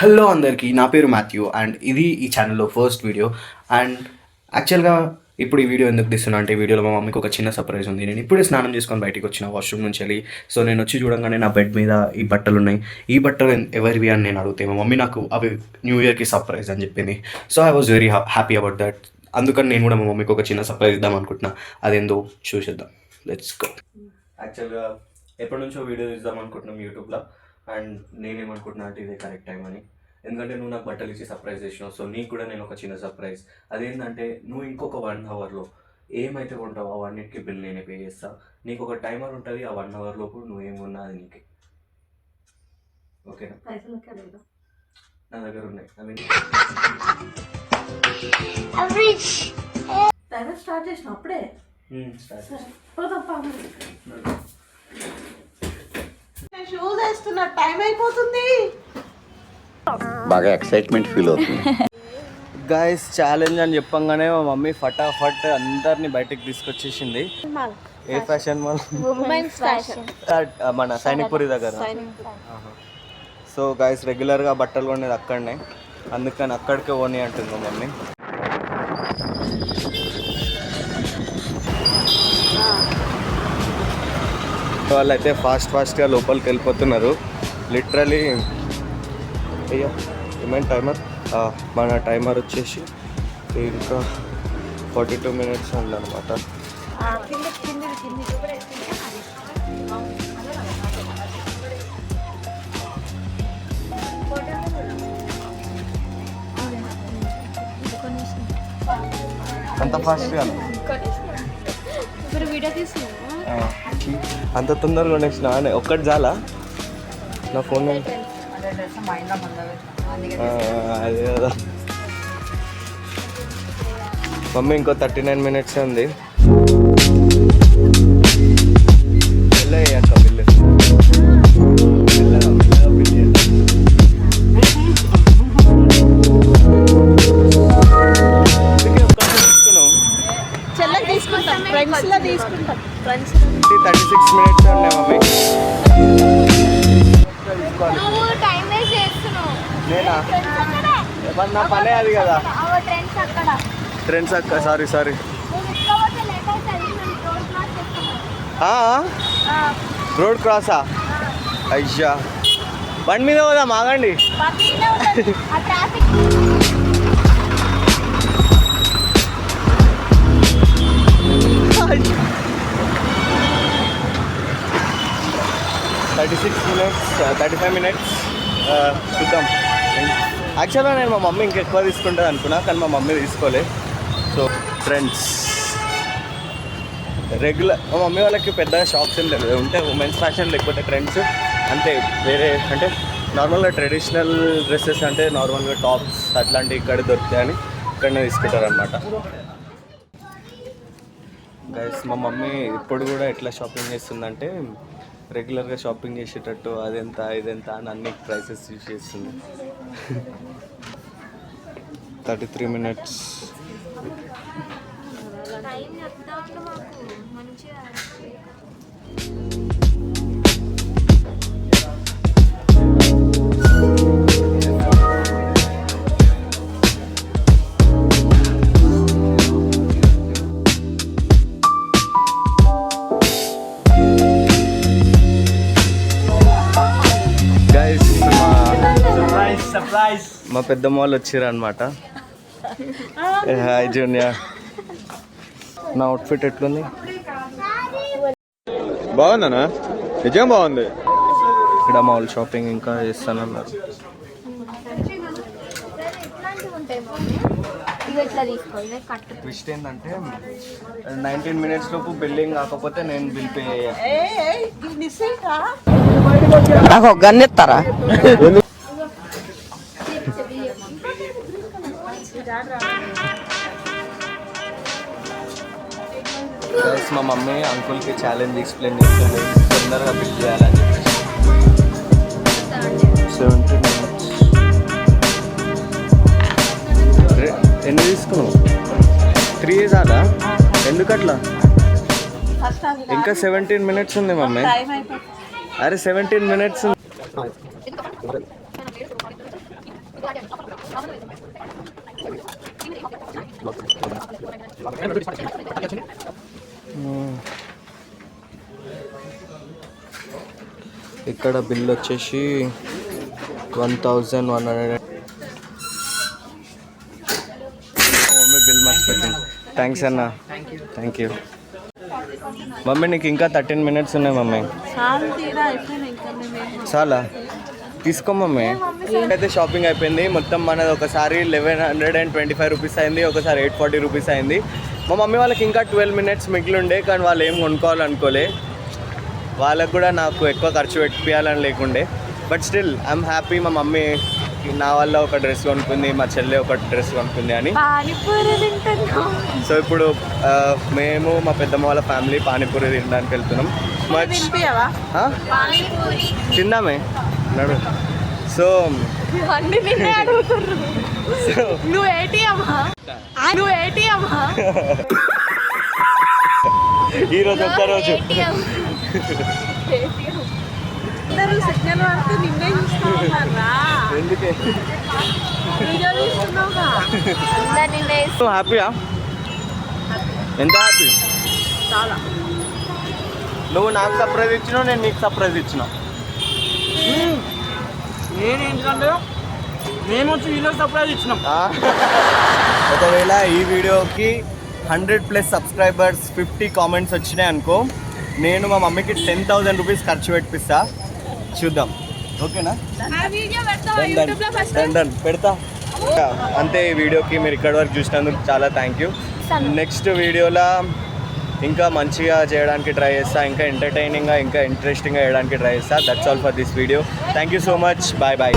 Hello అందరికీ, నా పేరు మాథ్యూ అండ్ ఇది ఈ ఛానల్లో ఫస్ట్ వీడియో. అండ్ యాక్చువల్గా ఇప్పుడు ఈ వీడియో ఎందుకు తీస్తున్నా అంటే, ఈ వీడియోలో మా మమ్మీకి ఒక చిన్న సర్ప్రైజ్ ఉంది. నేను ఇప్పుడే స్నానం చేసుకొని బయటికి వచ్చిన వాష్రూమ్ నుంచి వెళ్ళి. సో నేను వచ్చి చూడంగానే నా బెడ్ మీద ఈ బట్టలు ఉన్నాయి. ఈ బట్టలు ఎవరివి అని నేను అడిగితే మా మమ్మీ నాకు అవి న్యూ ఇయర్కి సర్ప్రైజ్ అని చెప్పింది. So I was very happy about that. అందుకని నేను కూడా మా మమ్మీకి ఒక చిన్న సర్ప్రైజ్ ఇద్దాం అనుకుంటున్నా. అదేందో చూసేద్దాం. Let's go. యాక్చువల్గా ఎప్పటి నుంచో వీడియో ఇద్దాం అనుకుంటున్నాం యూట్యూబ్లో. అండ్ నేనేమనుకుంటున్నా అంటే ఇదే కరెక్ట్ టైం అని. ఎందుకంటే నువ్వు నాకు బట్టలు ఇచ్చి సర్ప్రైజ్ చేసినావు. సో నీకు కూడా నేను ఒక చిన్న సర్ప్రైజ్. అదేంటంటే నువ్వు ఇంకొక 1 అవర్లో ఏమైతే కొంటావో అవన్నిటికీ బిల్ నేనే పే చేస్తా. నీకు ఒక టైమర్ ఉంటుంది. ఆ 1 అవర్ లోపు నువ్వు ఏమున్నా అది నీకే. ఓకేనా? నా దగ్గర ఉన్నాయి. స్టార్ట్ చేసిన అప్పుడే షూస్ వేస్తున్నా, టైం అయిపోతుంది. బాగా ఎక్సైట్మెంట్ ఫీల్ అవుతుంది. గైస్, ఛాలెంజ్ అని చెప్పంగానే మా మమ్మీ ఫటాఫట్ అందరినీ బయటకు తీసుకొచ్చేసింది. ఏ ఫ్యాషన్ మాల్? మన సైనిక్పురి దగ్గర. సో గైస్, రెగ్యులర్గా బట్టలు కొనేది అక్కడనే, అందుకని అక్కడికే పోనీ అంటుంది మా మమ్మీ. వాళ్ళైతే ఫాస్ట్గా లోపలికి వెళ్ళిపోతున్నారు. లిటరలీ అయ్యా ఏమైనా టైమర్, మన టైమర్ వచ్చేసి ఇంకా 42 minutes ఉందన్నమాట. అంత ఫాస్ట్గా అంత తొందరగా కొనేసిన ఒక్కటి చాలా నా ఫోన్. అదే కదా మమ్మీ, ఇంకో 39 minutes ఉంది. అక్క బిల్లు తీసుకున్నాం. 36 minutes ఉన్నాయి మమ్మీ. నేనా? నా పనే అది కదా. ట్రెండ్స్ అక్క, సారీ. రోడ్ క్రాసా? అయ్యా, బండి మీద పోదాం, ఆగండి. $35 minutes చూద్దాం. యాక్చువల్గా నేను మా మమ్మీ ఇంకెక్కువ తీసుకుంటుంది అనుకున్నా, కానీ మా మమ్మీ తీసుకోలే. సో ఫ్రెండ్స్, రెగ్యులర్ మా మమ్మీ వాళ్ళకి పెద్దగా షాప్స్ ఏం లేదు. ఉంటే ఉమెన్స్ ఫ్యాషన్ లేకపోతే ట్రెండ్స్ అంతే. వేరే అంటే నార్మల్గా ట్రెడిషనల్ డ్రెస్సెస్ అంటే నార్మల్గా టాప్స్ అట్లాంటివి ఇక్కడ దొరుకుతాయని ఇక్కడనే తీసుకుంటారనమాట. గైస్, మా మమ్మీ ఇప్పుడు కూడా ఎట్లా షాపింగ్ చేస్తుందంటే, రెగ్యులర్గా షాపింగ్ చేసేటట్టు అదెంత ఇదెంత అని అన్ని ప్రైసెస్ యూజ్ చేస్తుంది. 33 minutes. మా పెద్దమ్మ వాళ్ళు వచ్చారు అనమాట. హాయ్ జూనియర్, నా అవుట్ఫిట్ ఎట్లుంది? బాగుందనా? నిజం బాగుంది. ఇక్కడ మా వాళ్ళు షాపింగ్ ఇంకా చేస్తానన్నారు. ట్విస్ట్ ఏంటంటే 19 minutes లోపు బిల్లింగ్ కాకపోతే నేను బిల్ పే నాకు గన్నెత్తారా? మా మమ్మీ అంకుల్కి ఛాలెంజ్ ఎక్స్ప్లెయిన్ చేస్తుంది, తొందరగా బిల్ చేయాలని చెప్పేసి. 70 minutes. ఎన్ని తీసుకున్నావు? 3 చాలా? ఎందుకట్లా? ఇంకా 17 minutes ఉంది మమ్మీ. అరే 17 minutes. ఇక్కడ బిల్ వచ్చేసి 1100. మమ్మీ బిల్ మర్చిపోయింది. థ్యాంక్స్ అన్న. Thank you mummy. నీకు ఇంకా 13 minutes ఉన్నాయి మమ్మీ. చాలా తీసుకో మమ్మీ. అయితే షాపింగ్ అయిపోయింది మొత్తం మనది. ఒకసారి 1125 రూపీస్ అయింది, ఒకసారి 840 రూపీస్ అయింది. మా మమ్మీ వాళ్ళకి ఇంకా 12 minutes మిగిలి ఉండే, కానీ వాళ్ళు ఏం కొనుక్కోవాలనుకోలే. వాళ్ళకు కూడా నాకు ఎక్కువ ఖర్చు పెట్టియాలని లేకుండే. But still I'm happy. మా మమ్మీ నా వల్ల ఒక డ్రెస్ కొనుక్కుంది, మా చెల్లె ఒక డ్రెస్ కొనుక్కుంది అని. సో ఇప్పుడు మేము మా పెద్దమ్మ వాళ్ళ ఫ్యామిలీ పానీపూరి తినడానికి వెళ్తున్నాం. తిందామే నడు. సో ఈరోజు ఒక్కరోజు ఎందుకే హ్యాపీయా? ఎంత హ్యాపీ? నువ్వు నాకు సర్ప్రైజ్ ఇచ్చినావు, నేను నీకు సర్ప్రైజ్ ఇచ్చిన. నేనేంటంటే మేము వచ్చి వీళ్ళకి సర్ప్రైజ్ ఇచ్చినాం. ఒకవేళ ఈ వీడియోకి 100+ సబ్స్క్రైబర్స్ 50 కామెంట్స్ వచ్చినాయి అనుకో, నేను మా మమ్మీకి 10,000 రూపీస్ ఖర్చు పెట్టిస్తా. చూద్దాం, ఓకేనా? డన్ పెడతా. అంతే. ఈ వీడియోకి మీరు ఇక్కడి వరకు చూసినందుకు చాలా థ్యాంక్ యూ. నెక్స్ట్ వీడియోలో ఇంకా మంచిగా చేయడానికి ట్రై చేస్తా, ఇంకా ఎంటర్టైనింగ్గా, ఇంకా ఇంట్రెస్టింగ్గా చేయడానికి ట్రై చేస్తా. That's all for this video. Thank you so much. Bye bye.